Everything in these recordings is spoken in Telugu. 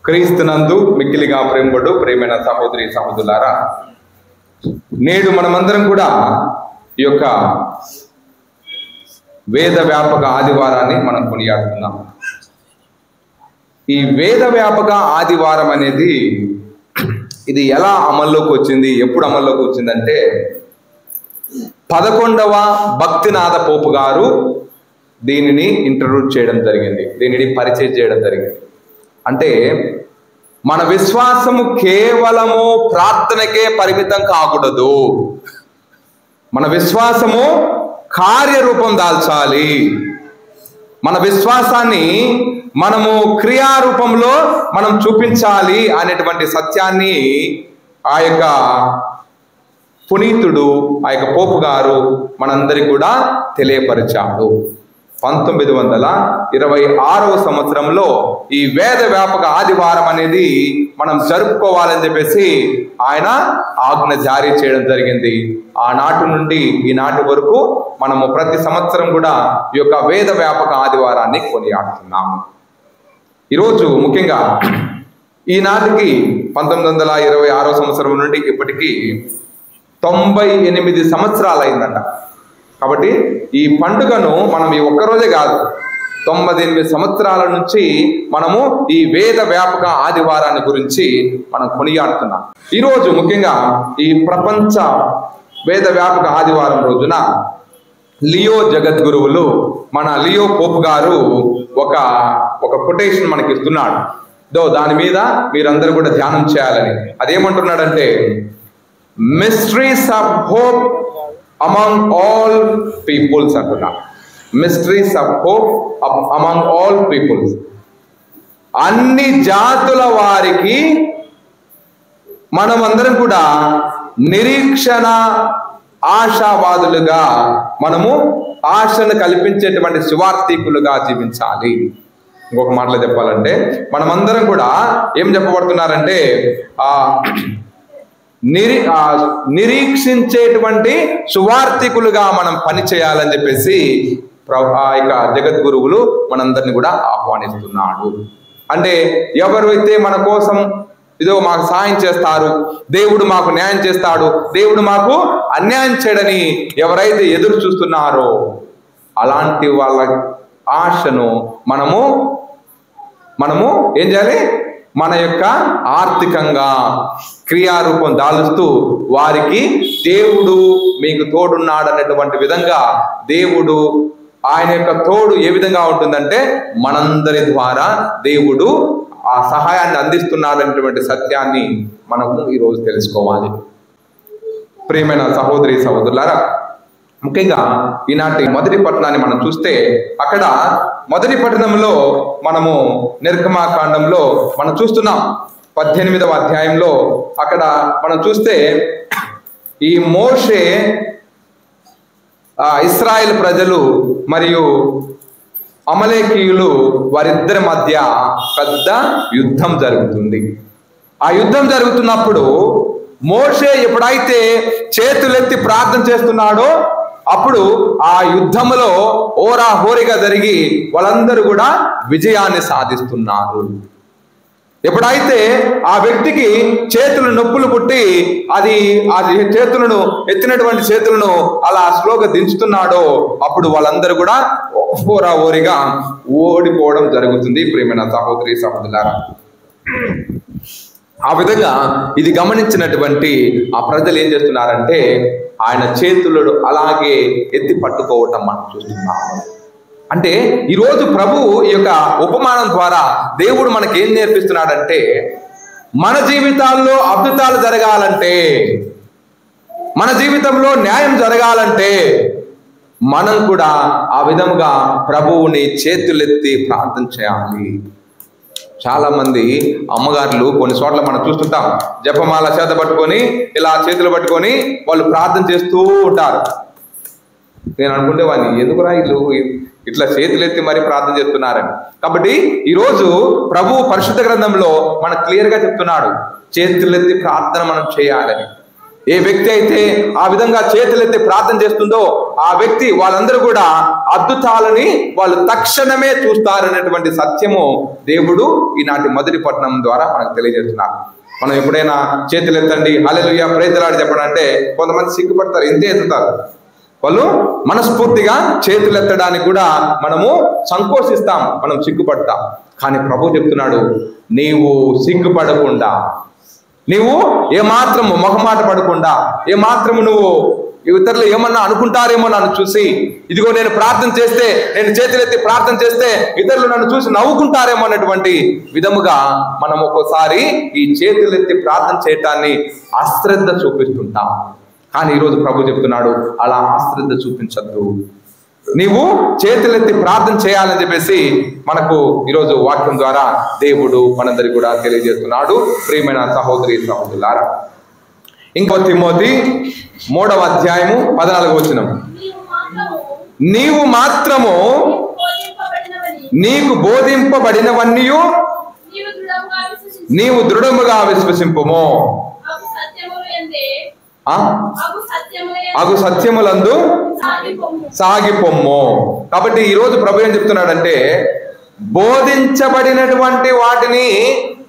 క్రీస్తునందు మిక్కిలిగా ప్రేమబడు ప్రేమైన సహోదరి సహోదరులారా, నేడు మనమందరం కూడా ఈ యొక్క వేద వ్యాపక ఆదివారాన్ని మనం కొనియాడుతున్నాం. ఈ వేద వ్యాపక ఆదివారం అనేది ఇది ఎలా అమల్లోకి వచ్చింది, ఎప్పుడు అమల్లోకి వచ్చిందంటే 11వ భక్తినాథ పోపు గారు దీనిని ఇంట్రడ్యూస్ చేయడం జరిగింది, దీనిని పరిచయం చేయడం జరిగింది. అంటే మన విశ్వాసము కేవలము ప్రార్థనకే పరిమితం కాకూడదు, మన విశ్వాసము కార్యరూపం దాల్చాలి. మన విశ్వాసాన్ని మనము క్రియారూపంలో మనం చూపించాలి అనేటువంటి సత్యాన్ని ఆ యొక్క పునీతుడు, ఆ యొక్క పోపు గారు మనందరికీ కూడా తెలియపరిచాడు. 1926వ సంవత్సరంలో ఈ వేద వ్యాపక ఆదివారం అనేది మనం జరుపుకోవాలని చెప్పేసి ఆయన ఆజ్ఞ జారీ చేయడం జరిగింది. ఆనాటి నుండి ఈనాటి వరకు మనము ప్రతి సంవత్సరం కూడా ఈ యొక్క వేద వ్యాపక ఆదివారాన్ని కొనియాడుతున్నాము. ఈరోజు ముఖ్యంగా ఈనాటికి 1926వ సంవత్సరం నుండి ఇప్పటికీ 98 సంవత్సరాలు అయిందంట. కాబట్టి ఈ పండుగను మనం ఈ ఒక్కరోజే కాదు, 98 సంవత్సరాల నుంచి మనము ఈ వేద వ్యాపక ఆదివారాన్ని గురించి మనం కొనియాడుతున్నాం. ఈరోజు ముఖ్యంగా ఈ ప్రపంచ వేద వ్యాపక ఆదివారం రోజున లియో జగద్గురువులు మన లియో పోప్ గారు ఒక కొటేషన్ మనకి ఇస్తున్నాడు. దాని మీద మీరందరూ కూడా ధ్యానం చేయాలని. అదేమంటున్నాడంటే, mysteries of hope among all peoples అంటున్నాడు. Mysteries of hope among all peoples, అన్ని జాతుల వారికి మనమందరం కూడా నిరీక్షణ ఆశావాదులుగా, మనము ఆశను కల్పించేటువంటి సువార్థికులుగా జీవించాలి. ఇంకొక మాటలో చెప్పాలంటే మనమందరం కూడా ఏం చెప్పబడుతున్నారంటే నిరీక్షించేటువంటి సువార్థికులుగా మనం పని చేయాలని చెప్పేసి ఆ యొక్క జగద్గురువులు మనందరినీ కూడా ఆహ్వానిస్తున్నాడు. అంటే ఎవరైతే మన కోసం ఇదో మాకు సాయం చేస్తారు, దేవుడు మాకు న్యాయం చేస్తాడు, దేవుడు మాకు అన్యాయం చేయడని ఎవరైతే ఎదురు చూస్తున్నారో అలాంటి వాళ్ళ ఆశను మనము ఏం చేయాలి? మన యొక్క ఆర్థికంగా క్రియారూపం దాలుస్తూ వారికి దేవుడు మీకు తోడున్నాడు అనేటువంటి విధంగా, దేవుడు ఆయన యొక్క తోడు ఏ విధంగా ఉంటుందంటే మనందరి ద్వారా దేవుడు ఆ సహాయాన్ని అందిస్తున్నాడు అనేటువంటి సత్యాన్ని మనము ఈరోజు తెలుసుకోవాలి. ప్రియమైన సహోదరి సహోదరులారా, ముఖ్యంగా ఈనాటి మొదటి పట్టణాన్ని మనం చూస్తే, అక్కడ మొదటి పట్టణంలో మనము నిర్గమాకాండంలో మనం చూస్తున్నాం 18వ అధ్యాయంలో. అక్కడ మనం చూస్తే ఈ మోషే ఇశ్రాయేల్ ప్రజలు మరియు అమలేకీయులు వారిద్దరి మధ్య పెద్ద యుద్ధం జరుగుతుంది. ఆ యుద్ధం జరుగుతున్నప్పుడు మోషే ఎప్పుడైతే చేతులెత్తి ప్రార్థన చేస్తున్నాడో అప్పుడు ఆ యుద్ధంలో హోరాహోరీగా జరిగి వాళ్ళందరూ కూడా విజయాన్ని సాధిస్తున్నారు. ఎప్పుడైతే ఆ వ్యక్తికి చేతులు నొప్పులు పుట్టి అది చేతులను ఎత్తినటువంటి చేతులను అలా స్లోగా దించుతున్నాడో అప్పుడు వాళ్ళందరూ కూడా హోరాహోరీగా ఓడిపోవడం జరుగుతుంది. ప్రియమైన సహోదరి సహోదరులారా, ఆ విధంగా ఇది గమనించినటువంటి ఆ ప్రజలు ఏం చేస్తున్నారంటే ఆయన చేతులను అలాగే ఎత్తి పట్టుకోవటం మనం చూస్తున్నాము. అంటే ఈరోజు ప్రభు ఈ యొక్క ఉపమానం ద్వారా దేవుడు మనకి ఏం నేర్పిస్తున్నాడంటే, మన జీవితాల్లో అద్భుతాలు జరగాలంటే, మన జీవితంలో న్యాయం జరగాలంటే మనం కూడా ఆ విధంగా ప్రభువుని చేతులెత్తి ప్రార్థన చేయాలి. చాలా మంది అమ్మగారులు కొన్ని చోట్ల మనం చూస్తుంటాం, జపమాల చేత పట్టుకొని ఇలా చేతులు పట్టుకొని వాళ్ళు ప్రార్థన చేస్తూ ఉంటారు. నేను అనుకుంటే వాడిని ఎందుకురా వీళ్ళు ఇట్లా చేతులెత్తి మరి ప్రార్థన చేస్తున్నారని. కాబట్టి ఈరోజు ప్రభు పరిశుద్ధ గ్రంథంలో మనకు క్లియర్గా చెప్తున్నాడు, చేతులెత్తి ప్రార్థన మనం చేయాలని. ఏ వ్యక్తి అయితే ఆ విధంగా చేతులెత్తి ప్రార్థన చేస్తుందో ఆ వ్యక్తి వాళ్ళందరూ కూడా అద్భుతాలని వాళ్ళు తక్షణమే చూస్తారనేటువంటి సత్యము దేవుడు ఈనాటి మొదటి పట్టణం ద్వారా మనకు తెలియజేస్తున్నారు. మనం ఎప్పుడైనా చేతులు ఎత్తండి హల్లెలూయా ప్రైజ్ ది లార్డ్ చెప్పడం అంటే కొంతమంది సిగ్గుపడతారు, ఇంతే ఎత్తుతారు. వాళ్ళు మనస్ఫూర్తిగా చేతులు ఎత్తడానికి కూడా మనము సంకోచిస్తాం, మనం సిగ్గుపడతాం. కానీ ప్రభు చెప్తున్నాడు, నీవు సిగ్గుపడకుండా, నీవు ఏమాత్రము మొహమాట పడకుండా, ఏమాత్రము నువ్వు ఇతరులు ఏమన్నా అనుకుంటారేమో నన్ను చూసి, ఇదిగో నేను ప్రార్థన చేస్తే, నేను చేతులెత్తి ప్రార్థన చేస్తే ఇతరులు నన్ను చూసి నవ్వుకుంటారేమో అన్నటువంటి విధముగా మనం ఒక్కోసారి ఈ చేతులెత్తి ప్రార్థన చేయటాన్ని అశ్రద్ధ చూపిస్తుంటాం. కానీ ఈరోజు ప్రభు చెప్తున్నాడు, అలా అశ్రద్ధ చూపించద్దు, నీవు చేతులెత్తి ప్రార్థన చేయాలని చెప్పేసి మనకు ఈరోజు వాక్యం ద్వారా దేవుడు మనందరికి కూడా తెలియజేస్తున్నాడు. ప్రియమైన సహోదరి సహోదరులారా, ఇంకో తిమోతి 3వ అధ్యాయము 14వ వచనం, నీవు మాత్రము నీకు బోధింపబడినవన్నీ నీవు దృఢముగా విశ్వసింపుము, అగు సత్యములందు సాగిపొమ్ము. కాబట్టి ఈరోజు ప్రభు ఏం చెప్తున్నాడంటే, బోధించబడినటువంటి వాటిని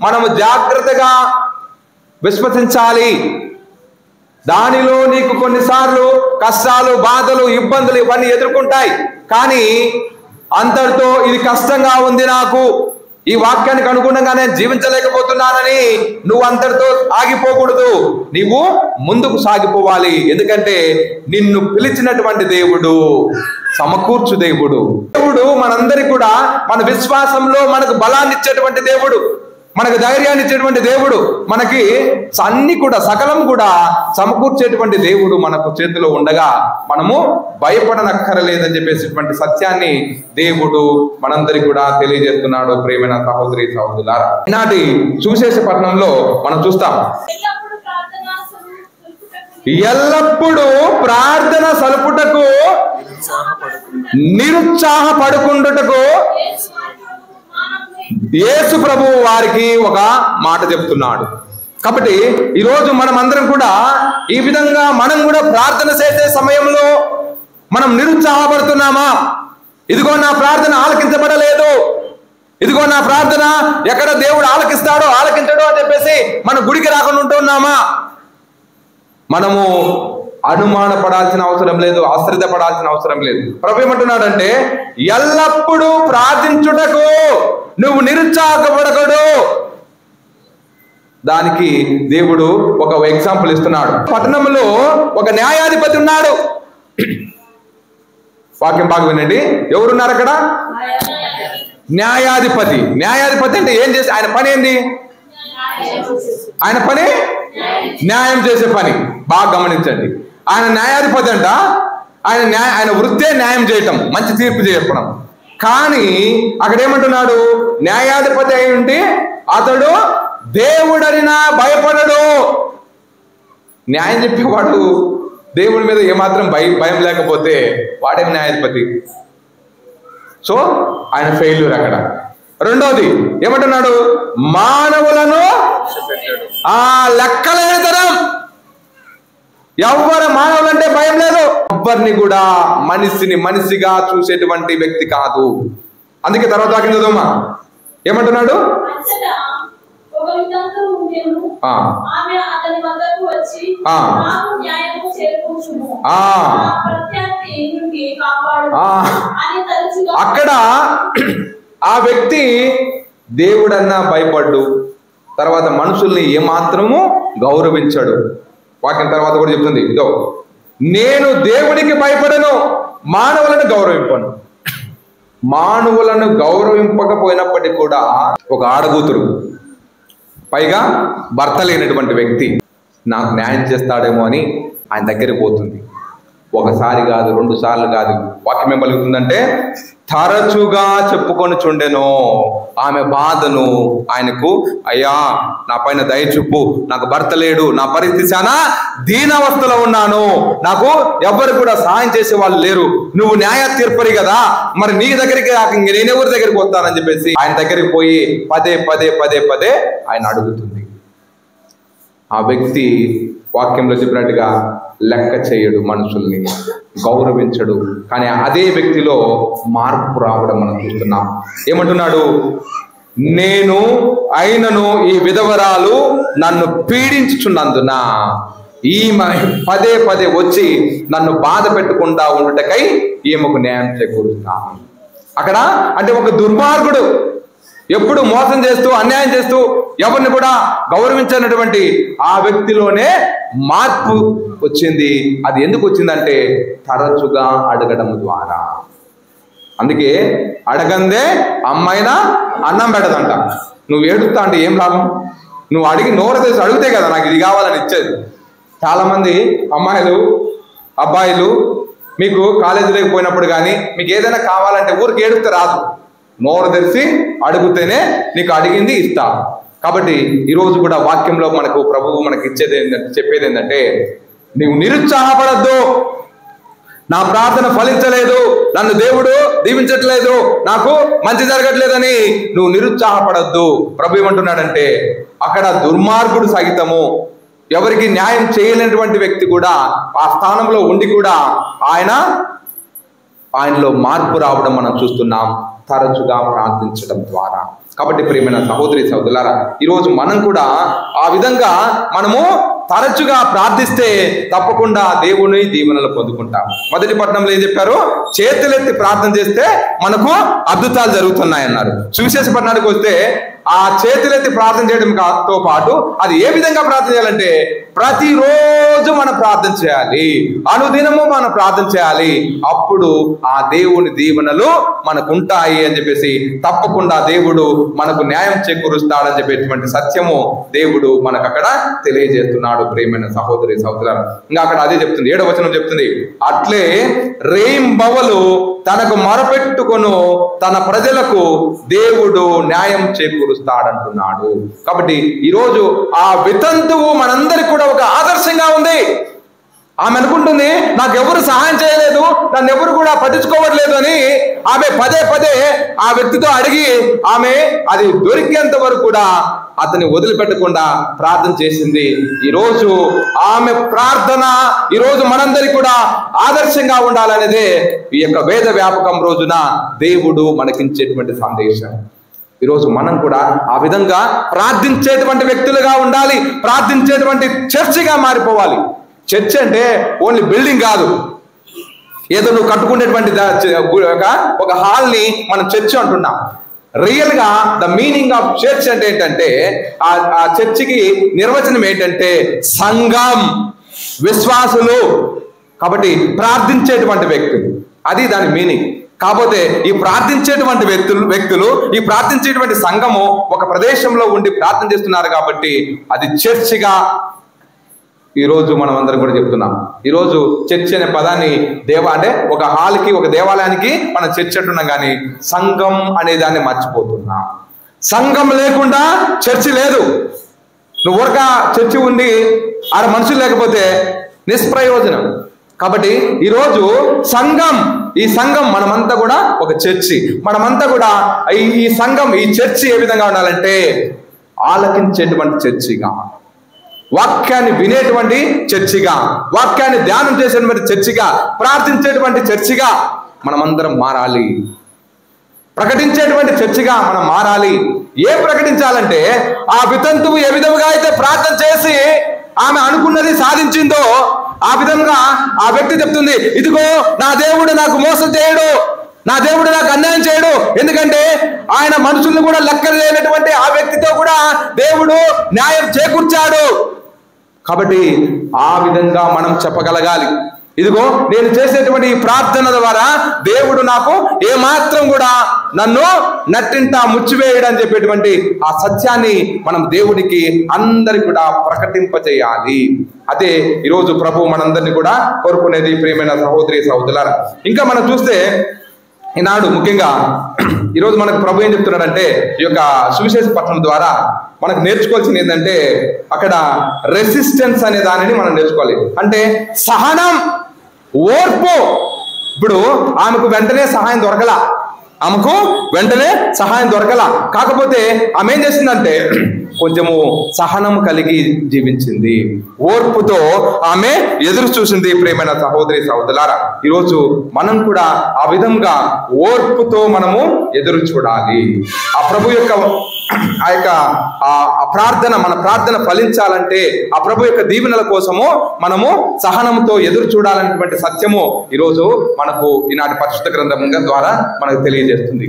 మనము జాగ్రత్తగా విశ్వసించాలి. దానిలో నీకు కొన్నిసార్లు కష్టాలు, బాధలు, ఇబ్బందులు ఇవన్నీ ఎదుర్కొంటాయి. కానీ అంతటితో ఇది కష్టంగా ఉంది, నాకు ఈ వాక్యానికి అనుగుణంగా నేను జీవించలేకపోతున్నానని నువ్వు అంతటితో ఆగిపోకూడదు, నీవు ముందుకు సాగిపోవాలి. ఎందుకంటే నిన్ను పిలిచినటువంటి దేవుడు సమకూర్చు దేవుడు. దేవుడు మనందరికీ కూడా మన విశ్వాసంలో మనకు బలాన్ని ఇచ్చేటువంటి దేవుడు, మనకు ధైర్యాన్ని ఇచ్చేటువంటి దేవుడు, మనకి అన్ని కూడా సకలం కూడా సమకూర్చేటువంటి దేవుడు మనకు చేతిలో ఉండగా మనము భయపడనక్కరలేదని చెప్పేసినటువంటి సత్యాన్ని దేవుడు మనందరికీ కూడా తెలియజేస్తున్నాడు. ప్రియమైన సహోదరి సహోదరులారా, ఈనాటి సువిశేష పట్టణంలో మనం చూస్తాం, ఎల్లప్పుడూ ప్రార్థన సలుపుటకు నిరుత్సాహపడుకుండుటకు యేసు ప్రభువు వారికి ఒక మాట చెప్తున్నాడు. కాబట్టి ఈరోజు మనం అందరం కూడా ఈ విధంగా మనం కూడా ప్రార్థన చేసే సమయంలో మనం నిరుత్సాహపడుతున్నామా? ఇదిగో నా ప్రార్థన ఆలకించబడలేదు, ఇదిగో నా ప్రార్థన ఎక్కడ దేవుడు ఆలకిస్తాడో ఆలకించడో అని చెప్పేసి మన గుడికి రాకుండా ఉంటున్నామా? మనము అనుమాన పడాల్సిన అవసరం లేదు, అశ్రద్ధ పడాల్సిన అవసరం లేదు. ప్రభు ఏమంటున్నాడంటే, ఎల్లప్పుడూ ప్రార్థించుటకు నువ్వు నిరుత్సాహపడకూడదు. దానికి దేవుడు ఒక ఎగ్జాంపుల్ ఇస్తున్నాడు. పట్టణంలో ఒక న్యాయాధిపతి ఉన్నాడు. వాక్యం బాగా వినండి, ఎవరున్నారు అక్కడ? న్యాయాధిపతి. న్యాయాధిపతి అంటే ఏం చేసి, ఆయన పని ఏంది? ఆయన పని న్యాయం చేసే పని. బాగా గమనించండి, ఆయన న్యాయాధిపతి అంట. ఆయన వృత్తే న్యాయం చేయటం, మంచి తీర్పు చెప్పడం. కానీ అక్కడ ఏమంటున్నాడు, న్యాయాధిపతి అయి ఉంటే అతడు దేవుడనినా భయపడడు. న్యాయం చెప్పేవాడు దేవుడి మీద ఏమాత్రం భయం లేకపోతే వాడేం న్యాయాధిపతి? సో ఆయన ఫెయిల్యూర్ అక్కడ. రెండోది ఏమంటున్నాడు, మానవులను లెక్కలేని తరం. ఎవరు మానవులంటే భయం లేదు, ఎవరిని కూడా మనిషిని మనిషిగా చూసేటువంటి వ్యక్తి కాదు. అందుకే తర్వాత వాక్యం చదువుమా, ఏమంటున్నాడు, అక్కడ ఆ వ్యక్తి దేవుడన్నా భయపడ్డు, తర్వాత మనుషుల్ని ఏమాత్రము గౌరవించాడు. వాక్యం తర్వాత కూడా చెప్తుంది, ఇదో నేను దేవునికి భయపడను, మానవులను గౌరవింపను. మానవులను గౌరవింపకపోయినప్పటికీ కూడా ఒక ఆడగూతురు, పైగా భర్త లేనటువంటి వ్యక్తి, నాకు న్యాయం చేస్తాడేమో అని ఆయన దగ్గరికి పోతుంది. ఒకసారి కాదు, 2 సార్లు కాదు. వాక్యం ఏం పలుకుతుందంటే, తరచుగా చెప్పుకొని చుండెను ఆమె బాధను ఆయనకు. అయ్యా నా పైన దయ చూపు, నాకు భర్త లేడు, నా పరిస్థితి చాలా దీనావస్థలో ఉన్నాను, నాకు ఎవ్వరు కూడా సహాయం చేసే వాళ్ళు లేరు, నువ్వు న్యాయ తీర్పరి కదా, మరి నీ దగ్గరికి నేనెవరి దగ్గరికి వస్తానని చెప్పేసి ఆయన దగ్గరికి పోయి పదే పదే పదే పదే ఆయన అడుగుతుంది. ఆ వ్యక్తి వాక్యంలో చెప్పినట్టుగా లెక్క చేయడు, మనుషుల్ని గౌరవించడు. కానీ అదే వ్యక్తిలో మార్పు రావడం మనం చూస్తున్నాం. ఏమంటున్నాడు? నేను అయినను ఈ విధవరాలు నన్ను పీడించుచున్నందున ఈమె పదే పదే వచ్చి నన్ను బాధ పెట్టకుండా ఉండుటకై ఈమెకు న్యాయం చేకూరుస్తాను. అక్కడ అంటే ఒక దుర్మార్గుడు ఎప్పుడు మోసం చేస్తూ అన్యాయం చేస్తూ ఎవరిని కూడా గౌరవించినటువంటి ఆ వ్యక్తిలోనే మార్పు వచ్చింది. అది ఎందుకు వచ్చిందంటే తరచుగా అడగడం ద్వారా. అందుకే అడగందే అమ్మాయినా అన్నం పెడదంట. నువ్వు ఏడుస్తా అంటే ఏం లాభం? నువ్వు అడిగి నోరు తెసి అడిగితే కదా నాకు ఇది కావాలని ఇచ్చేది. చాలామంది అమ్మాయిలు అబ్బాయిలు మీకు కాలేజీలోకి పోయినప్పుడు కానీ మీకు ఏదైనా కావాలంటే ఊరికి ఏడిస్తే రాదు, నోరు తెరిచి అడిగితేనే నీకు అడిగింది ఇస్తా. కాబట్టి ఈరోజు కూడా వాక్యంలో మనకు ప్రభువు మనకి ఇచ్చేది ఏంటంటే చెప్పేది ఏంటంటే నీవు నిరుత్సాహపడద్దు. నా ప్రార్థన ఫలించలేదు, నన్ను దేవుడు దీవించట్లేదు, నాకు మంచి జరగట్లేదని నువ్వు నిరుత్సాహపడద్దు. ప్రభు ఏమంటున్నాడంటే అక్కడ దుర్మార్గుడు సహితము ఎవరికి న్యాయం చేయలేనటువంటి వ్యక్తి కూడా ఆ స్థానంలో ఉండి కూడా ఆయనలో మార్పు రావడం మనం చూస్తున్నాం తరచుగా ప్రార్థించడం ద్వారా. కాబట్టి ప్రియమైన సహోదరి సహోదరులారా, ఈరోజు మనం కూడా ఆ విధంగా మనము తరచుగా ప్రార్థిస్తే తప్పకుండా దేవుని దీవెనలు పొందుకుంటాం. మొదటి పట్టణంలో ఏం చెప్పారు? చేతులెత్తి ప్రార్థన చేస్తే మనకు అద్భుతాలు జరుగుతున్నాయి అన్నారు. సువిశేష పట్టణానికి వస్తే ఆ చేతులెత్తి ప్రార్థన చేయడంతో పాటు అది ఏ విధంగా ప్రార్థన చేయాలంటే ప్రతిరోజు మనం ప్రార్థన చేయాలి, అనుదినము మనం ప్రార్థన చేయాలి. అప్పుడు ఆ దేవుని దీవెనలు మనకు ఉంటాయి అని చెప్పేసి తప్పకుండా దేవుడు మనకు న్యాయం చేకూరుస్తాడని చెప్పేటువంటి సత్యము దేవుడు మనకు అక్కడ తెలియజేస్తున్నాడు. ప్రియమైన సహోదరి సహోదరులారా, ఇంకా అక్కడ అదే చెప్తుంది, 7వ వచనం చెప్తుంది, అట్లే రేయింబవలు తనకు మొరపెట్టుకొను తన ప్రజలకు దేవుడు న్యాయం చేకూరుస్తాడంటున్నాడు. కాబట్టి ఈరోజు ఆ వితంతువు మనందరికి కూడా ఒక ఆదర్శంగా ఉంది. ఆమె అనుకుంటుంది నాకెవరు సహాయం చేయలేదు, నన్ను ఎవరు కూడా పట్టించుకోవట్లేదు అని ఆమె పదే పదే ఆ వ్యక్తితో అడిగి ఆమె అది దొరికేంత వరకు కూడా అతన్ని వదిలిపెట్టకుండా ప్రార్థన చేసింది. ఈరోజు ఆమె ప్రార్థన ఈరోజు మనందరికి కూడా ఆదర్శంగా ఉండాలనేదే ఈ యొక్క వేద వ్యాపకం రోజున దేవుడు మనకించేటువంటి సందేశం. ఈరోజు మనం కూడా ఆ విధంగా ప్రార్థించేటువంటి వ్యక్తులుగా ఉండాలి, ప్రార్థించేటువంటి చర్చిగా మారిపోవాలి. చర్చ్ అంటే ఓన్లీ బిల్డింగ్ కాదు, ఏదో నువ్వు కట్టుకునేటువంటి ఒక హాల్ని మనం చర్చ్ అంటున్నాం. రియల్ గా ద మీనింగ్ ఆఫ్ చర్చ్ అంటే ఏంటంటే ఆ చర్చికి నిర్వచనం ఏంటంటే సంఘం, విశ్వాసులు. కాబట్టి ప్రార్థించేటువంటి వ్యక్తులు, అది దాని మీనింగ్. కాకపోతే ఈ ప్రార్థించేటువంటి వ్యక్తులు ఈ ప్రార్థించేటువంటి సంఘము ఒక ప్రదేశంలో ఉండి ప్రార్థన చేస్తున్నారు కాబట్టి అది చర్చిగా ఈరోజు మనం అందరం కూడా చెప్తున్నాం. ఈరోజు చర్చ్ అనే పదాన్ని అంటే ఒక హాల్కి ఒక దేవాలయానికి మనం చర్చ్ అంటున్నాం, కానీ సంఘం అనే దాన్ని మర్చిపోతున్నాం. సంఘం లేకుండా చర్చి లేదు. నువ్వు ఊరక చర్చి ఉండి ఆడ మనుషులు లేకపోతే నిష్ప్రయోజనం. కాబట్టి ఈరోజు సంఘం, ఈ సంఘం మనమంతా కూడా ఒక చర్చి, మనమంతా కూడా ఈ సంఘం ఈ చర్చి ఏ విధంగా ఉండాలంటే ఆలకించేటువంటి చర్చిగా, వాక్యాన్ని వినేటువంటి చర్చిగా, వాక్యాన్ని ధ్యానం చేసేటువంటి చర్చిగా, ప్రార్థించేటువంటి చర్చిగా మనమందరం మారాలి. ప్రకటించేటువంటి చర్చిగా మనం మారాలి. ఏం ప్రకటించాలంటే ఆ వితంతువు ఏ విధంగా అయితే ప్రార్థన చేసి ఆమె అనుకున్నది సాధించిందో ఆ విధంగా ఆ వ్యక్తి చెప్తుంది, ఇదిగో నా దేవుడు నాకు మోసం చేయడు, నా దేవుడు నాకు అన్యాయం చేయడు. ఎందుకంటే ఆయన మనుషుల్ని కూడా లెక్క లేనటువంటి ఆ వ్యక్తితో కూడా దేవుడు న్యాయం చేకూర్చాడు. కాబట్టి ఆ విధంగా మనం చెప్పగలగాలి, ఇదిగో నేను చేసేటువంటి ఈ ప్రార్థన ద్వారా దేవుడు నాకు ఏమాత్రం కూడా నన్ను నట్టింట ముచ్చివేయడని చెప్పేటువంటి ఆ సత్యాన్ని మనం దేవుడికి అందరికి కూడా ప్రకటింపజేయాలి. అదే ఈరోజు ప్రభు మనందరినీ కూడా కోరుకునేది. ప్రియమైన సహోదరి సహోదరులారా, ఇంకా మనం చూస్తే ఈనాడు ముఖ్యంగా ఈరోజు మనకు ప్రభు ఏం చెప్తున్నాడంటే ఈ యొక్క సువిశేష పట్టణం ద్వారా మనకు నేర్చుకోవాల్సింది ఏంటంటే అక్కడ రెసిస్టెన్స్ అనే దానిని మనం నేర్చుకోవాలి. అంటే సహనం, ఓర్పు. ఇప్పుడు ఆమెకు వెంటనే సహాయం దొరకలా, కాకపోతే ఆమె ఏం చేసిందంటే కొంచెము సహనం కలిగి జీవించింది, ఓర్పుతో ఆమె ఎదురు చూసింది. ప్రియమైన సహోదరి సహోదరులారా, ఈరోజు మనం కూడా ఆ విధంగా ఓర్పుతో మనము ఎదురు చూడాలి. ఆ ప్రభు యొక్క మన ప్రార్థన ఫలించాలంటే, ఆ ప్రభు యొక్క దీవెనల కోసము మనము సహనంతో ఎదురు చూడాలనేటువంటి సత్యము ఈరోజు మనకు ఈనాటి పరిశుద్ధ గ్రంథం ద్వారా మనకు తెలియజేస్తుంది.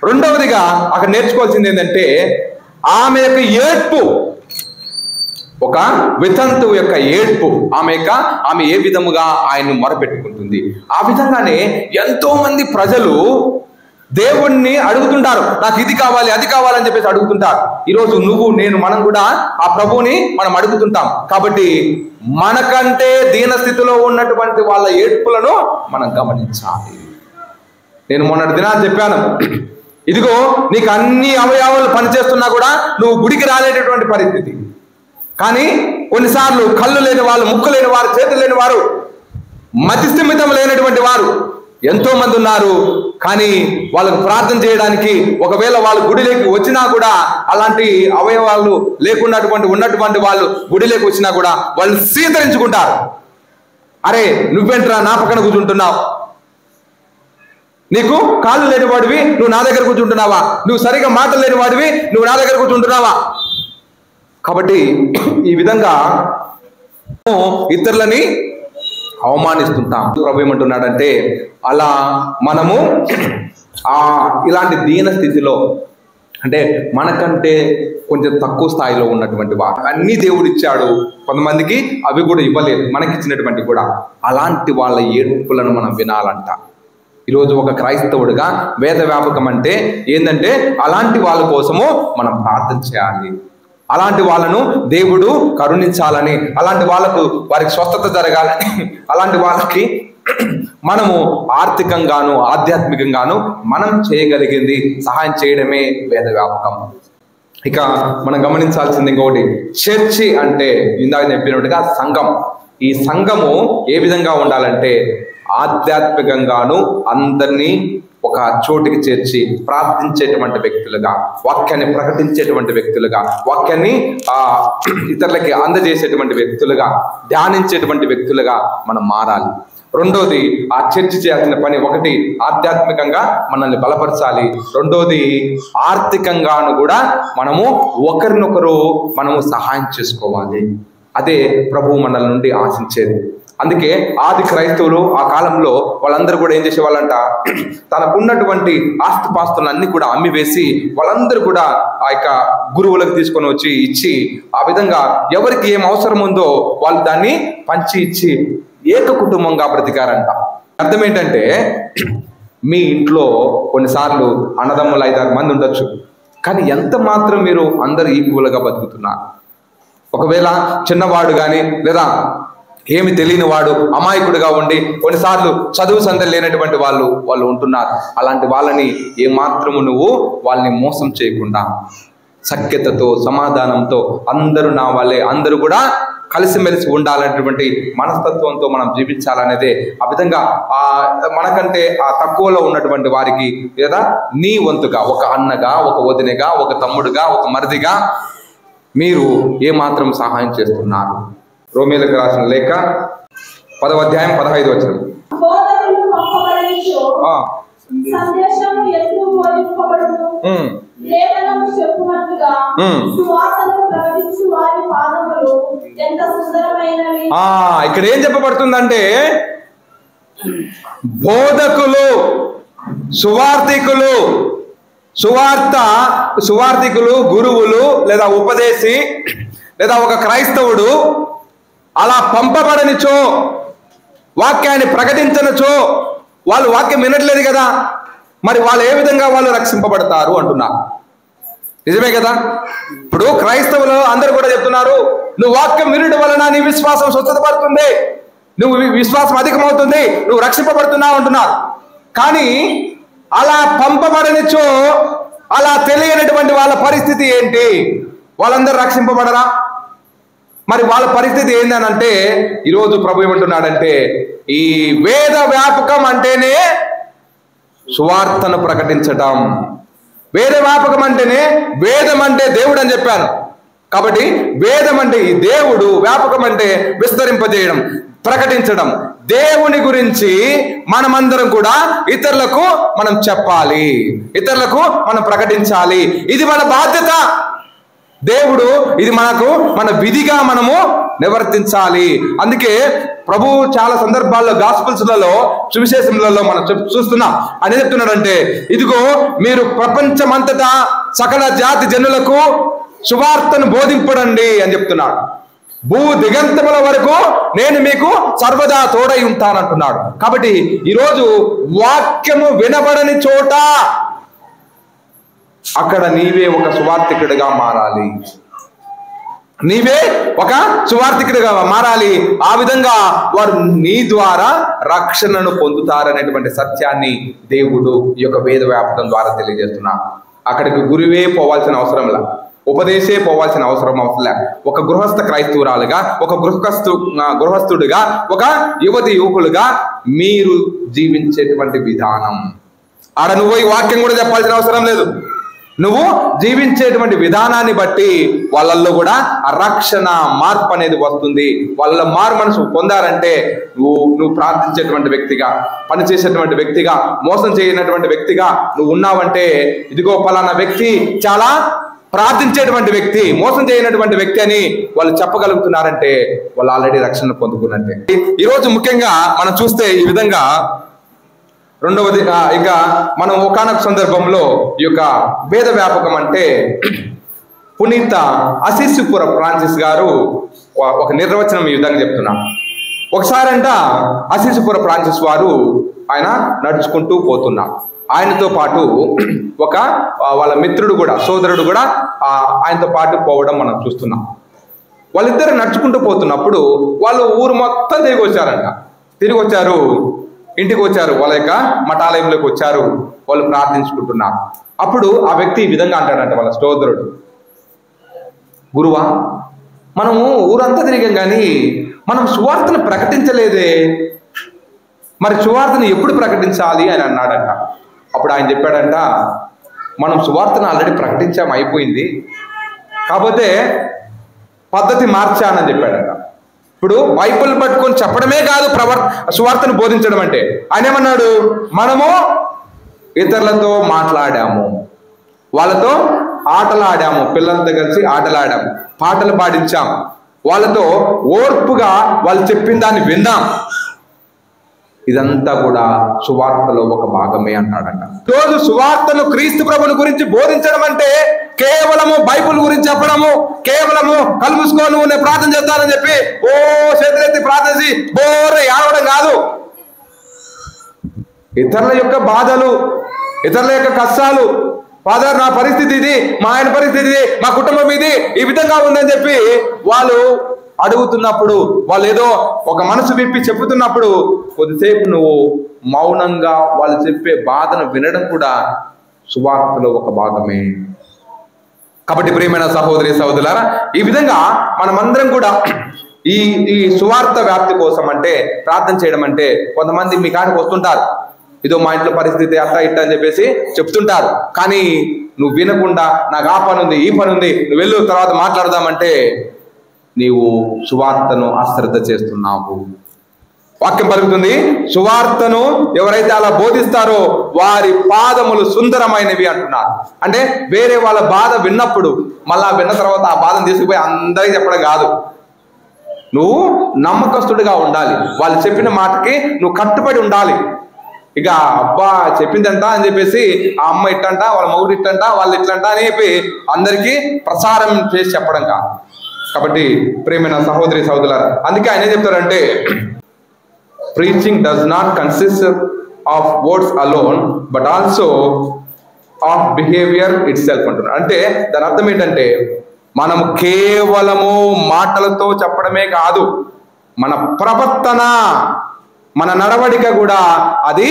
రెండవదిగా అక్కడ నేర్చుకోవాల్సింది ఏంటంటే, ఆమె యొక్క ఏడ్పు, ఒక వితంతువు యొక్క ఏడ్పు, ఆమె ఏ విధముగా ఆయన్ను మొరపెట్టుకుంటుంది. ఆ విధంగానే ఎంతో మంది ప్రజలు దేవుణ్ణి అడుగుతుంటారు, నాకు ఇది కావాలి అది కావాలని చెప్పేసి అడుగుతుంటారు. ఈరోజు నువ్వు నేను మనం కూడా ఆ ప్రభువుని మనం అడుగుతుంటాం. కాబట్టి మనకంటే దీన స్థితిలో ఉన్నటువంటి వాళ్ళ ఏడ్పులను మనం గమనించాలి. నేను మొన్నటి దినాన్ని చెప్పాను, ఇదిగో నీకు అన్ని అవయవాలు పనిచేస్తున్నా కూడా నువ్వు గుడికి రాలేటటువంటి పరిస్థితి. కానీ కొన్నిసార్లు కళ్ళు లేని వాళ్ళు, ముక్కు లేని వారు, చేతులు లేని వారు, మతి స్థిమితం లేనటువంటి వారు ఎంతో మంది ఉన్నారు. కానీ వాళ్ళకు ప్రార్థన చేయడానికి ఒకవేళ వాళ్ళు గుడిలోకి వచ్చినా కూడా, అలాంటి అవయవాలు ఉన్నటువంటి వాళ్ళు గుడిలోకి వచ్చినా కూడా వాళ్ళు సీతరించుకుంటారు. అరే నువ్వేంట్రా నా పక్కన కూర్చుంటున్నావు, నీకు కాళ్ళు లేని వాడివి నువ్వు నా దగ్గర కూర్చుంటున్నావా, నువ్వు సరిగా మాటలు లేని వాడివి నువ్వు నా దగ్గర కూర్చుంటున్నావా. కాబట్టి ఈ విధంగా ఇతరులని అవమానిస్తుంటాం. ప్రభు ఏమంటున్నాడంటే, అలా మనము ఇలాంటి దీన స్థితిలో, అంటే మనకంటే కొంచెం తక్కువ స్థాయిలో ఉన్నటువంటి వారు, అన్ని దేవుడు ఇచ్చాడు, కొంతమందికి అవి కూడా ఇవ్వలేదు, మనకిచ్చినటువంటి కూడా, అలాంటి వాళ్ళ ఏడుపులను మనం వినాలంట. ఈరోజు ఒక క్రైస్తవుడిగా వేద వ్యాపకం అంటే ఏంటంటే, అలాంటి వాళ్ళ కోసము మనం ప్రార్థన చేయాలి. అలాంటి వాళ్ళను దేవుడు కరుణించాలని, అలాంటి వాళ్ళకు వారికి స్వస్థత జరగాలని, అలాంటి వాళ్ళకి మనము ఆర్థికంగాను ఆధ్యాత్మికంగాను మనం చేయగలిగింది సహాయం చేయడమే వేద వ్యాపకం. ఇక మనం గమనించాల్సింది ఇంకొకటి, చర్చి అంటే ఇందాక చెప్పినట్టుగా సంఘం. ఈ సంఘము ఏ విధంగా ఉండాలంటే, ఆధ్యాత్మికంగాను అందరినీ ఒక చోటికి చేర్చి ప్రార్థించేటువంటి వ్యక్తులుగా, వాక్యాన్ని ప్రకటించేటువంటి వ్యక్తులుగా, వాక్యాన్ని ఇతరులకి అందజేసేటువంటి వ్యక్తులుగా, ధ్యానించేటువంటి వ్యక్తులుగా మనం మారాలి. రెండోది, ఆ చర్చి చేయాల్సిన పని, ఒకటి ఆధ్యాత్మికంగా మనల్ని బలపరచాలి, రెండోది ఆర్థికంగాను కూడా మనము ఒకరినొకరు మనము సహాయం చేసుకోవాలి. అదే ప్రభువు మనల నుండి ఆశించేది. అందుకే ఆది క్రైస్తవులు ఆ కాలంలో వాళ్ళందరూ కూడా ఏం చేసేవాళ్ళంట, తనకున్నటువంటి ఆస్తిపాస్తులన్నీ కూడా అమ్మివేసి వాళ్ళందరూ కూడా ఆ యొక్క గురువులకు తీసుకొని వచ్చి ఇచ్చి, ఆ విధంగా ఎవరికి ఏం అవసరం ఉందో వాళ్ళు దాన్ని పంచి ఇచ్చి ఏక కుటుంబంగా బ్రతికారంట. అర్థం ఏంటంటే, మీ ఇంట్లో కొన్నిసార్లు అన్నదమ్ములు 5-6 మంది ఉండొచ్చు, కానీ ఎంత మాత్రం మీరు అందరూ ఈక్వల్గా బతుకుతున్నారు. ఒకవేళ చిన్నవాడు కానీ లేదా ఏమి తెలియని వాడు అమాయకుడిగా ఉండి కొన్నిసార్లు చదువు సందడి లేనటువంటి వాళ్ళు ఉంటున్నారు. అలాంటి వాళ్ళని ఏమాత్రము నువ్వు వాళ్ళని మోసం చేయకుండా సఖ్యతతో సమాధానంతో అందరూ నా వాళ్ళే, అందరూ కూడా కలిసిమెలిసి ఉండాలనేటువంటి మనస్తత్వంతో మనం జీవించాలనేదే. ఆ విధంగా మనకంటే ఆ తక్కువలో ఉన్నటువంటి వారికి లేదా నీ వంతుగా, ఒక అన్నగా, ఒక వదినగా, ఒక తమ్ముడుగా, ఒక మరిదిగా మీరు ఏమాత్రం సహాయం చేస్తున్నారు. రోమీయులకు రాసిన లేఖ 10వ అధ్యాయం 15వ వచనం. ఇక్కడ ఏం చెప్పబడుతుందంటే, బోధకులు, సువార్థికులు, గురువులు లేదా ఉపదేశి లేదా ఒక క్రైస్తవుడు అలా పంపబడనిచో, వాక్యాన్ని ప్రకటించనచో, వాళ్ళు వాక్యం వినట్లేదు కదా, మరి వాళ్ళు ఏ విధంగా వాళ్ళు రక్షింపబడతారు అంటున్నారు. నిజమే కదా. ఇప్పుడు క్రైస్తవులు అందరూ కూడా చెప్తున్నారు, నువ్వు వాక్యం వినడం వలన నీ విశ్వాసం స్వచ్ఛతపడుతుంది, నువ్వు విశ్వాసం అధికమవుతుంది, నువ్వు రక్షింపబడుతున్నావు అంటున్నారు. కానీ అలా పంపబడనిచో, అలా తెలియనటువంటి వాళ్ళ పరిస్థితి ఏంటి? వాళ్ళందరూ రక్షింపబడరా? మరి వాళ్ళ పరిస్థితి ఏంటనంటే, ఈరోజు ప్రభు ఏమంటున్నాడంటే, ఈ వేద వ్యాపకం అంటేనే సువార్తను ప్రకటించటం. వేద వ్యాపకం అంటేనే, వేదం అంటే దేవుడు అని చెప్పాను. కాబట్టి వేదం అంటే ఈ దేవుడు, వ్యాపకం అంటే విస్తరింపజేయడం, ప్రకటించడం. దేవుని గురించి మనమందరం కూడా ఇతరులకు మనం చెప్పాలి, ఇతరులకు మనం ప్రకటించాలి. ఇది మన బాధ్యత. దేవుడు ఇది మన విధిగా మనము నివర్తించాలి. అందుకే ప్రభు చాలా సందర్భాల్లో గాస్పుల్స్లలో, సువిశేషములలో మనం చూస్తున్నాం. ఆయన చెప్తున్నాడంటే, ఇదిగో మీరు ప్రపంచమంతటా సకల జాతి జనులకు సువార్తను బోధింపడండి అని చెప్తున్నాడు. భూ దిగంతముల వరకు నేను మీకు సర్వదా తోడై ఉంటానంటున్నాడు. కాబట్టి ఈరోజు వాక్యము వినబడని చోట అక్కడ నీవే ఒక సువార్తికుడిగా మారాలి, నీవే ఒక సువార్తికుడిగా మారాలి. ఆ విధంగా వారు నీ ద్వారా రక్షణను పొందుతారనేటువంటి సత్యాన్ని దేవుడు ఈ యొక్క వేద వ్యాపకం ద్వారా తెలియజేస్తున్నాడు. అక్కడికి గురువే పోవాల్సిన అవసరంలా, ఉపదేశే పోవాల్సిన అవసరంలే. ఒక గృహస్థ క్రైస్తవురాలుగా, ఒక గృహస్థుడిగా, ఒక యువకులుగా మీరు జీవించేటువంటి విధానం, ఆడ నువ్వు ఈ వాక్యం కూడా చెప్పాల్సిన అవసరం లేదు. నువ్వు జీవించేటువంటి విధానాన్ని బట్టి వాళ్ళల్లో కూడా ఆ రక్షణ, మార్పు అనేది వస్తుంది. వాళ్ళ మారు మనసు పొందారంటే నువ్వు ప్రార్థించేటువంటి వ్యక్తిగా, పనిచేసేటువంటి వ్యక్తిగా, మోసం చేయనటువంటి వ్యక్తిగా నువ్వు ఉన్నావంటే, ఇదిగో పలానా వ్యక్తి చాలా ప్రార్థించేటువంటి వ్యక్తి, మోసం చేయనటువంటి వ్యక్తి అని వాళ్ళు చెప్పగలుగుతున్నారంటే వాళ్ళు ఆల్రెడీ రక్షణ పొందుకున్నట్టే. ఈరోజు ముఖ్యంగా మనం చూస్తే ఈ విధంగా రెండవది, ఇక మనం ఒకానొక సందర్భంలో ఈ యొక్క వేద వ్యాపకం అంటే పునీత అసిసిపుర ఫ్రాన్సిస్ గారు ఒక నిర్వచనం ఈ విధంగా చెప్తున్నారు. ఒకసారంట అసిసిపుర ఫ్రాన్సిస్ వారు ఆయన నడుచుకుంటూ పోతున్నారు. ఆయనతో పాటు ఒక వాళ్ళ మిత్రుడు కూడా, సోదరుడు కూడా ఆయనతో పాటు పోవడం మనం చూస్తున్నాం. వాళ్ళిద్దరు నడుచుకుంటూ పోతున్నప్పుడు వాళ్ళు ఊరు మొత్తం తిరిగి వచ్చారు, ఇంటికి వచ్చారు, వాళ్ళ యొక్క మఠాలయంలోకి వచ్చారు, వాళ్ళు ప్రార్థించుకుంటున్నారు. అప్పుడు ఆ వ్యక్తి ఈ విధంగా అంటాడంట, వాళ్ళ సోదరుడు, గురువా, మనము ఊరంతా తిరిగాం కానీ మనం సువార్తను ప్రకటించలేదే, మరి సువార్తను ఎప్పుడు ప్రకటించాలి అని అన్నాడంట. అప్పుడు ఆయన చెప్పాడంట, మనం సువార్తను ఆల్రెడీ ప్రకటించాము, అయిపోయింది, కాకపోతే పద్ధతి మార్చానని చెప్పాడంట. ఇప్పుడు బైబిల్ పట్టుకొని చెప్పడమే కాదు సువార్తను బోధించడం అంటే. ఆయన ఏమన్నాడు, మనము ఇతరులతో మాట్లాడాము, వాళ్ళతో ఆటలాడాము, పిల్లలతో కలిసి ఆటలాడాము, పాటలు పాడించాం, వాళ్ళతో ఓర్పుగా వాళ్ళు చెప్పిన దాన్ని విన్నాం. ఇదంతా కూడా సువార్తలో ఒక భాగమే అన్నాడంట. రోజు సువార్తను, క్రీస్తు ప్రభుని గురించి బోధించడం అంటే కేవలము బైబిల్ గురించి చెప్పడము, కేవలము కళ్ళు మూసుకొని నేను ప్రార్థన చేస్తానని చెప్పి చేతులెత్తి ప్రార్థించి బోర్ర ఏడవడం కాదు. ఇతరుల యొక్క బాధలు, ఇతరుల యొక్క కష్టాలు, ఫాదర్ నా పరిస్థితి ఇది, మా ఆయన పరిస్థితి ఇది, మా కుటుంబం ఇది, ఈ విధంగా ఉందని చెప్పి వాళ్ళు అడుగుతున్నప్పుడు, వాళ్ళు ఏదో ఒక మనసు విప్పి చెప్పుతున్నప్పుడు కొద్దిసేపు నువ్వు మౌనంగా వాళ్ళు చెప్పే బాధను వినడం కూడా సువార్తలో ఒక భాగమే. కాబట్టి ప్రియమైన సహోదరి సహోదరులారా, ఈ విధంగా మనమందరం కూడా ఈ సువార్త వ్యాప్తి కోసం అంటే ప్రార్థన చేయడం అంటే, కొంతమంది మీ కాడికి వస్తుంటారు, ఇదో మా ఇంట్లో పరిస్థితి అట్లా ఇట్లా అని చెప్పేసి చెప్తుంటారు, కానీ నువ్వు వినకుండా నాకు ఆ పని ఉంది, ఈ పని ఉంది, నువ్వు వెళ్ళు తర్వాత మాట్లాడదామంటే నీవు సువార్తను అశ్రద్ధ చేస్తున్నావు. వాక్యం పలుకుతుంది, సువార్తను ఎవరైతే అలా బోధిస్తారో వారి పాదములు సుందరమైనవి అంటున్నారు. అంటే వేరే వాళ్ళ బాధ విన్నప్పుడు మళ్ళా విన్న తర్వాత ఆ బాధను తీసుకుపోయి అందరికీ చెప్పడం కాదు. నువ్వు నమ్మకస్తుడిగా ఉండాలి, వాళ్ళు చెప్పిన మాటకి నువ్వు కట్టుబడి ఉండాలి. ఇక అబ్బా చెప్పిందంట అని చెప్పేసి ఆ అమ్మ ఇట్టంట, వాళ్ళ మొగుడు ఇట్టంట, వాళ్ళు ఇట్లంట అని చెప్పి అందరికీ ప్రసారం చేసి చెప్పడం కాదు. కాబట్టి ప్రియమైన సహోదరి సహోదరులారా, అందుకే ఆయన ఏం చెప్తారంటే, preaching does not consist of words alone but also of behaviour it self అంటున్నారు. అంటే దాని అర్థం ఏంటంటే, మనం కేవలము మాటలతో చెప్పడమే కాదు, మన ప్రవర్తన, మన నడవడిక కూడా అది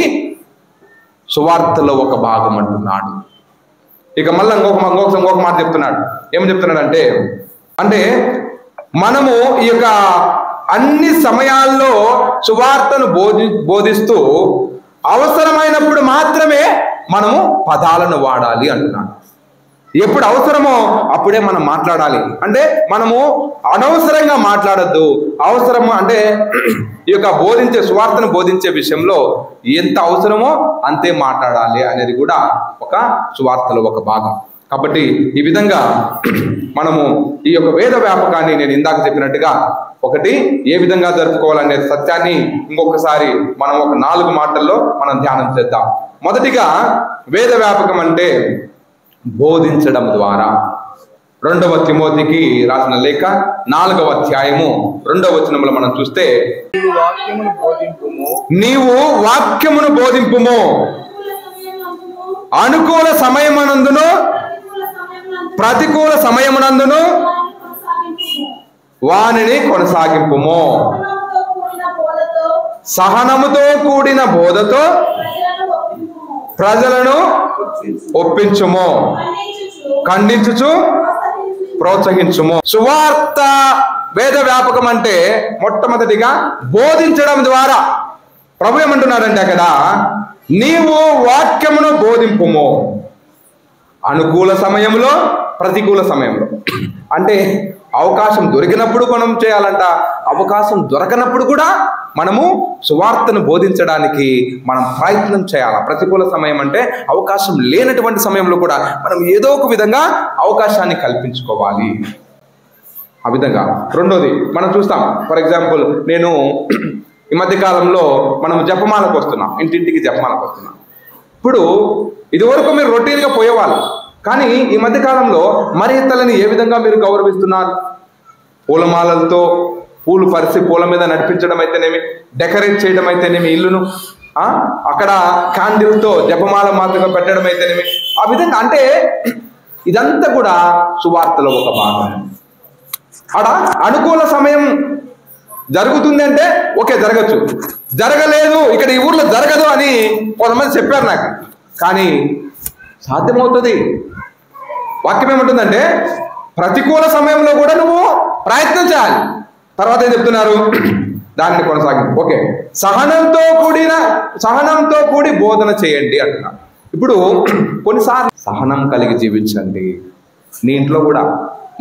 సువార్తలో ఒక భాగం అంటున్నాడు. ఇక మళ్ళీ ఇంకొక మాట చెప్తున్నాడు. ఏమని చెప్తున్నాడు అంటే మనము ఈ యొక్క అన్ని సమయాల్లో సువార్తను బోధిస్తూ అవసరమైనప్పుడు మాత్రమే మనము పదాలను వాడాలి అంటున్నాడు. ఎప్పుడు అవసరమో అప్పుడే మనం మాట్లాడాలి. అంటే మనము అనవసరంగా మాట్లాడద్దు. అవసరము అంటే ఈ యొక్క సువార్తను బోధించే విషయంలో ఎంత అవసరమో అంతే మాట్లాడాలి అనేది కూడా ఒక సువార్తలో ఒక భాగం. కాబట్టి ఈ విధంగా మనము ఈ యొక్క వేద వ్యాపకాన్ని నేను ఇందాక చెప్పినట్టుగా ఒకటి ఏ విధంగా జరుపుకోవాలనే సత్యాన్ని ఇంకొకసారి మనం ఒక 4 మాటల్లో మనం ధ్యానం చేద్దాం. మొదటిగా వేద వ్యాపకం అంటే బోధించడం ద్వారా. 2వ తిమోతికి రాసిన లేఖ 4వ అధ్యాయము 2వ వచనంలో మనం చూస్తే, నీవు వాక్యమును బోధింపుము, అనుకూల సమయమునందును ప్రతికూల సమయమునందును వానిని కొనసాగింపుము, సహనముతో కూడిన బోధతో ప్రజలను ఒప్పించుము, ఖండించుచు ప్రోత్సహించుము. సువార్త వేద వ్యాపకం అంటే మొట్టమొదటిగా బోధించడం ద్వారా. ప్రభు ఏమంటున్నాడంటే అక్కడ, నీవు వాక్యమును బోధింపుము, అనుకూల సమయంలో ప్రతికూల సమయంలో. అంటే అవకాశం దొరికినప్పుడు మనం చేయాలంట, అవకాశం దొరకనప్పుడు కూడా మనము సువార్తను బోధించడానికి మనం ప్రయత్నం చేయాలి. ప్రతికూల సమయం అంటే అవకాశం లేనటువంటి సమయంలో కూడా మనం ఏదో ఒక విధంగా అవకాశాన్ని కల్పించుకోవాలి. ఆ విధంగా. రెండోది మనం చూస్తాం, ఫర్ ఎగ్జాంపుల్ నేను ఈ మధ్యకాలంలో మనం జపమాలకు వస్తున్నాం, ఇంటింటికి జపమాలకు వస్తున్నాం. ఇప్పుడు ఇదివరకు మీరు రొటీన్గా పోయేవాళ్ళు, కానీ ఈ మధ్యకాలంలో మరితలని ఏ విధంగా మీరు గౌరవిస్తున్నారు? పూలమాలలతో పూలు పరిచి పూల మీద నడిపించడం అయితేనేమి, డెకరేట్ చేయడం అయితేనేమి ఇల్లును, అక్కడ క్యాండిల్తో జపమాల మాతగా పెట్టడం అయితేనేమి, ఆ విధంగా. అంటే ఇదంతా కూడా సువార్తలో ఒక భాగం. అక్కడ అనుకూల సమయం జరుగుతుంది అంటే ఓకే, జరగచ్చు. జరగలేదు, ఇక్కడ ఈ ఊర్లో జరగదు అని కొంతమంది చెప్పారు నాకు. కానీ సాధ్యమవుతుంది. వాక్యం ఏమంటుందంటే ప్రతికూల సమయంలో కూడా నువ్వు ప్రయత్నం చేయాలి. తర్వాత ఏం చెప్తున్నారు? దానిని కొనసాగింపు. ఓకే, సహనంతో కూడి బోధన చేయండి అంటున్నారు. ఇప్పుడు కొన్నిసార్లు సహనం కలిగి జీవించండి. నీ ఇంట్లో కూడా,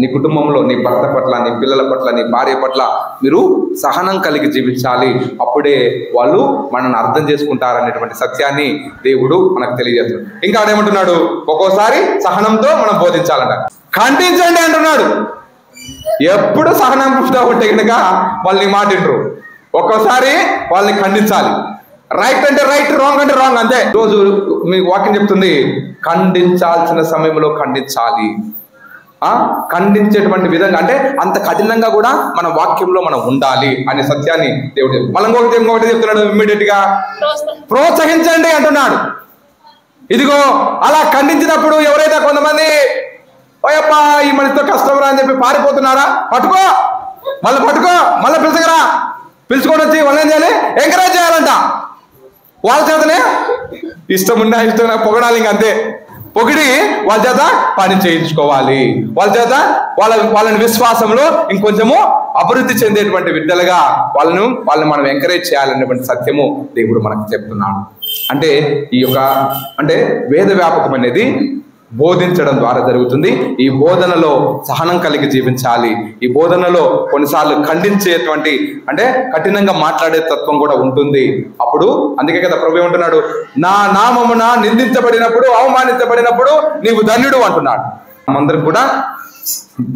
నీ కుటుంబంలో, నీ భర్త పట్ల, నీ పిల్లల పట్ల, నీ భార్య పట్ల మీరు సహనం కలిగి జీవించాలి. అప్పుడే వాళ్ళు మనల్ని అర్థం చేసుకుంటారనేటువంటి సత్యాన్ని దేవుడు మనకు తెలియజేస్తాడు. ఇంకా ఆడేమంటున్నాడు? ఒక్కోసారి సహనంతో మనం బోధించాలంట. ఖండించండి అంటున్నాడు. ఎప్పుడు సహనం ఉంటే కనుక వాళ్ళని మాటిండ్రు. ఒక్కోసారి వాళ్ళని ఖండించాలి. రైట్ అంటే రైట్, రాంగ్ అంటే రాంగ్, అంతే. రోజు మీ వాక్యం చెప్తుంది, ఖండించాల్సిన సమయంలో ఖండించాలి. ఖండించేటువంటి విధంగా, అంటే అంత కఠినంగా కూడా మన వాక్యంలో మనం ఉండాలి అనే సత్యాన్ని దేవుడు మళ్ళీ ఇంకొకటి చెప్తున్నాడు. ఇమ్మీడియట్ గా ప్రోత్సహించండి అంటున్నాడు. ఇదిగో అలా ఖండించినప్పుడు ఎవరైతే కొంతమంది ఓయప్పా ఈ మనిషితో కష్టం రా అని చెప్పి పారిపోతున్నారా, పట్టుకో, మళ్ళీ పిలుచుకొని వచ్చి వాళ్ళు ఏం చేయాలి? ఎంకరేజ్ చేయాలంట. వాళ్ళ చేతనే ఇష్టం పొగడాలి. ఇంక అంతే, పొగిడి వాళ్ళ చేత పని చేయించుకోవాలి. వాళ్ళ చేత వాళ్ళని విశ్వాసంలో ఇంకొంచెము అభివృద్ధి చెందేటువంటి బిడ్డలుగా వాళ్ళని మనం ఎంకరేజ్ చేయాలనేటువంటి సత్యము దేవుడు మనకు చెప్తున్నాడు. అంటే ఈ యొక్క వేద వ్యాపకం అనేది బోధించడం ద్వారా జరుగుతుంది. ఈ బోధనలో సహనం కలిగి జీవించాలి. ఈ బోధనలో కొన్నిసార్లు ఖండించేటువంటి, అంటే కఠినంగా మాట్లాడే తత్వం కూడా ఉంటుంది. అప్పుడు అందుకే కదా ప్రభు ఏమంటున్నాడు? నా నామమున నిందించబడినప్పుడు, అవమానించబడినప్పుడు నీవు ధన్యుడు అంటున్నాడు. అందరం కూడా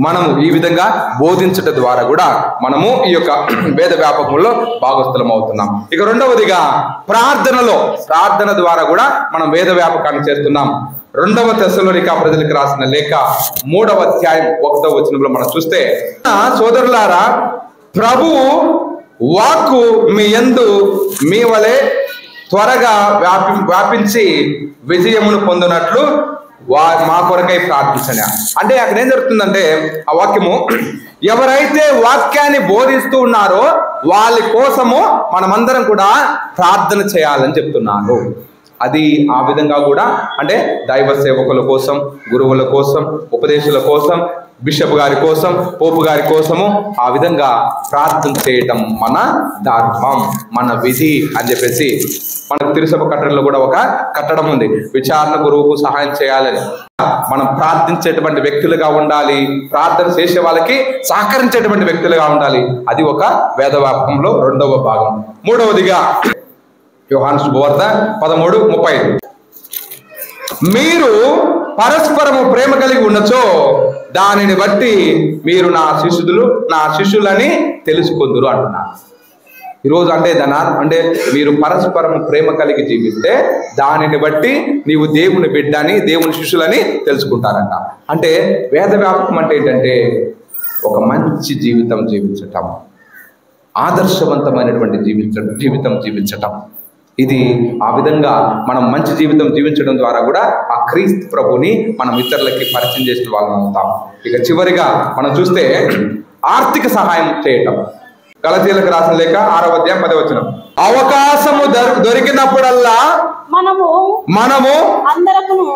మనము ఈ విధంగా బోధించడం ద్వారా కూడా మనము ఈ యొక్క వేద వ్యాపకంలో భాగస్థులం అవుతున్నాం. ఇక రెండవదిగా ప్రార్థన ద్వారా కూడా మనం వేద వ్యాపకాన్ని చేస్తున్నాం. 2వ తెస్సలోనిక ప్రజలకు రాసిన లేఖ 3వ అధ్యాయం 1వ వచనంలో మనం చూస్తే, సోదరులారా, ప్రభువు వాక్కు మీ యందు మీ వలె త్వరగా వ్యాపించి విజయమును పొందినట్లు మా కొరకై ప్రార్థించండి. అంటే అక్కడ ఏం జరుగుతుందంటే, ఆ వాక్యము ఎవరైతే వాక్యాన్ని బోధిస్తూ ఉన్నారో వాళ్ళ కోసము మనమందరం కూడా ప్రార్థన చేయాలని చెప్తున్నారు. అది ఆ విధంగా కూడా అంటే దైవ సేవకుల కోసం, గురువుల కోసం, ఉపదేశుల కోసం, బిషప్ గారి కోసం, పోపు గారి కోసము ఆ విధంగా ప్రార్థన చేయటం మన ధర్మం, మన విధి అని చెప్పేసి మనకు తిరుసభ కట్టడంలో కూడా ఒక కట్టడం ఉంది. విచారణ గురువుకు సహాయం చేయాలని మనం ప్రార్థించేటువంటి వ్యక్తులుగా ఉండాలి, ప్రార్థన చేసే వాళ్ళకి సహకరించేటువంటి వ్యక్తులుగా ఉండాలి. అది ఒక వేదవాక్యంలో రెండవ భాగం. మూడవదిగా యోహాను శుభవార్త 13:35 మీరు పరస్పరము ప్రేమ కలిగి ఉన్నచో దానిని బట్టి మీరు నా శిష్యులని తెలుసుకుందురు అంటున్నారు. ఈరోజు అంటే అంటే మీరు పరస్పరం ప్రేమ కలిగి జీవిస్తే దానిని బట్టి నీవు దేవుని బిడ్డని, దేవుని శిష్యులని తెలుసుకుంటారంట. అంటే వేద వ్యాపకం అంటే ఏంటంటే ఒక మంచి జీవితం జీవించటం, ఆదర్శవంతమైనటువంటి జీవితం జీవించటం. ఇది ఆ విధంగా మనం మంచి జీవితం జీవించడం ద్వారా కూడా ఆ క్రీస్తు ప్రభుని మనం ఇతరులకి పరిచయం చేసిన వాళ్ళం అవుతాం. ఇక చివరిగా మనం చూస్తే ఆర్థిక సహాయం చేయటం. గలతీయులకు రాసిన లేఖ 6వ అధ్యాయం 10వ వచనం, అవకాశము దొరికినప్పుడల్లా మనము అందరకును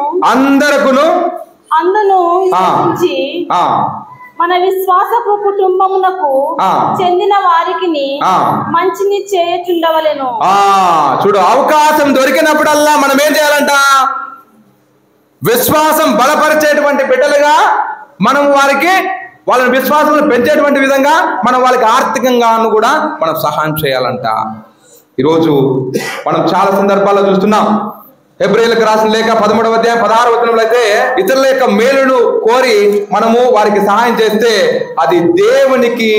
మన విశ్వాసపు కుటుంబమునకు చెందిన వారికి మంచిని చేయుచుండవలెను. చూడు, అవకాశం దొరికినప్పుడల్లా మనం ఏం చేయాలంట? విశ్వాసం బలపరిచేటువంటి బిడ్డలుగా మనం వాళ్ళని విశ్వాసం పెంచేటువంటి విధంగా మనం వాళ్ళకి ఆర్థికంగాను కూడా మనం సహాయం చేయాలంట. ఈరోజు మనం చాలా సందర్భాల్లో చూస్తున్నాం. హెబ్రీయులకు రాసిన లేఖ 13వ అధ్యాయం 16వ వచనంలో అయితే ఇతరుల యొక్క మేలును కోరి మనము వారికి సహాయం చేస్తే అది దేవునికి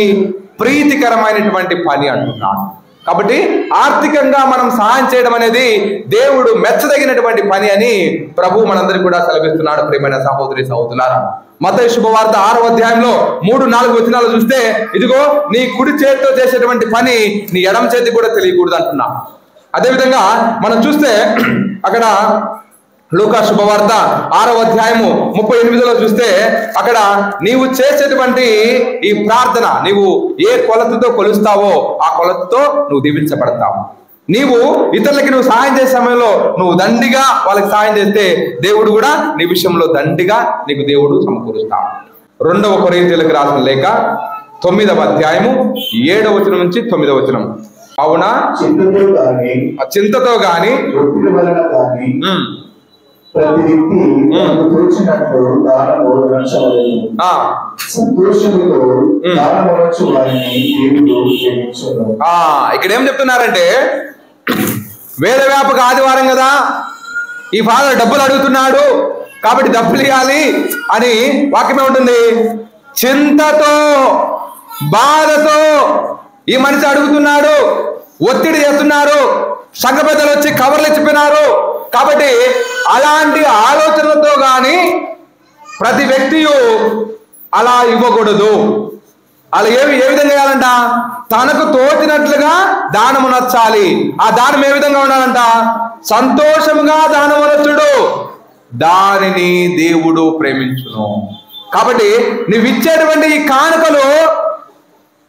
ప్రీతికరమైనటువంటి పని అంటున్నాడు. కాబట్టి ఆర్థికంగా మనం సహాయం చేయడం అనేది దేవుడు మెచ్చదగినటువంటి పని అని ప్రభు మనందరికీ కూడా సెలవిస్తున్నాడు. ప్రియమైన సహోదరి సహోదరులారా, మత్తయి శుభవార్త 6వ అధ్యాయంలో 3-4 వచనాలు చూస్తే, ఇదిగో నీ కుడి చేతితో చేసేటువంటి పని నీ ఎడమ చేతి కూడా తెలియకూడదు అంటున్నా. అదేవిధంగా మనం చూస్తే అక్కడ లూకా శుభవార్త 6వ అధ్యాయము 38లో చూస్తే అక్కడ నీవు చేసేటువంటి ఈ ప్రార్థన నీవు ఏ కొలతతో కొలుస్తావో ఆ కొలతతో నువ్వు దీవించబడతావు. నీవు ఇతరులకి నువ్వు సహాయం చేసే సమయంలో నువ్వు దండిగా వాళ్ళకి సహాయం చేస్తే దేవుడు కూడా నీ విషయంలో దండిగా నీకు దేవుడు సమకూరుస్తాడు. 2వ కొరింథీయులకు రాసిన లేఖ 9వ అధ్యాయము 7వ వచనం నుంచి 9వ వచనం, అవునా చింతతో గాని ఇక్కడ ఏం చెప్తున్నారంటే, వేద వ్యాపక ఆదివారం కదా, ఈ ఫాదర్ డబ్బులు అడుగుతున్నాడు కాబట్టి డబ్బులు ఇవ్వాలి అని వాక్యమే ఉంటుంది. చింతతో బాధతో ఈ మనిషి అడుగుతున్నాడు, ఒత్తిడి చేస్తున్నారు, సంఘ పెద్దలు వచ్చి కవర్లు ఇచ్చిపోయినారు. కాబట్టి అలాంటి ఆలోచనలతో కానీ ప్రతి వ్యక్తి అలా ఇవ్వకూడదు. అలా ఏ విధంగా చేయాలంట? తనకు తోచినట్లుగా దానము నచ్చాలి. ఆ దానం ఏ విధంగా ఉండాలంట? సంతోషముగా దానము నచ్చుడు, దానిని దేవుడు ప్రేమించును. కాబట్టి నువ్వు ఇచ్చేటువంటి ఈ కానుకలు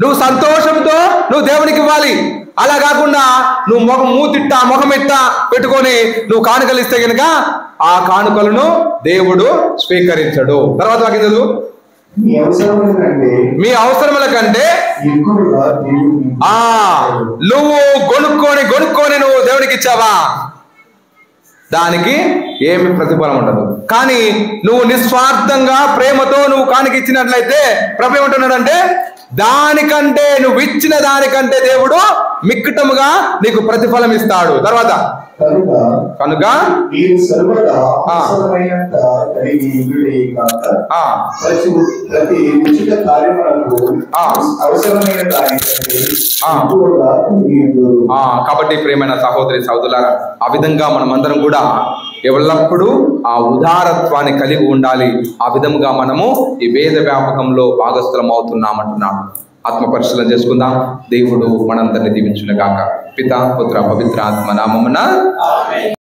నువ్వు సంతోషంతో నువ్వు దేవునికి ఇవ్వాలి. అలా కాకుండా నువ్వు ముఖం ఇట్టా పెట్టుకొని నువ్వు కానుకలు ఇస్తే కనుక ఆ కానుకలను దేవుడు స్వీకరించడు. తర్వాత వాకి చదువు, మీ అవసరముల కంటే నువ్వు కొనుక్కొని నువ్వు దేవునికి ఇచ్చావా, దానికి ఏమి ప్రతిఫలం ఉండదు. కానీ నువ్వు నిస్వార్థంగా ప్రేమతో నువ్వు కానుక ఇచ్చినట్లయితే ప్రభు ఏమంటున్నాడంటే, దానికంటే నువ్వు ఇచ్చిన దానికంటే దేవుడు మిక్కటముగా నీకు ప్రతిఫలం ఇస్తాడు. తర్వాత కనుక కాబట్టి ప్రియమైన సహోదరి సహోదరులారా, ఆ విధంగా మనం అందరం కూడా ఎల్లప్పుడూ ఆ ఉదారత్వాన్ని కలిగి ఉండాలి. ఆ విధంగా మనము ఈ వేద వ్యాపకంలో భాగస్థలం అవుతున్నామంటున్నాడు. ఆత్మ పరిశీలన చేసుకుందాం. దేవుడు మనందరిని దీవించును గాక. పితా పుత్ర పవిత్ర ఆత్మ నామమున.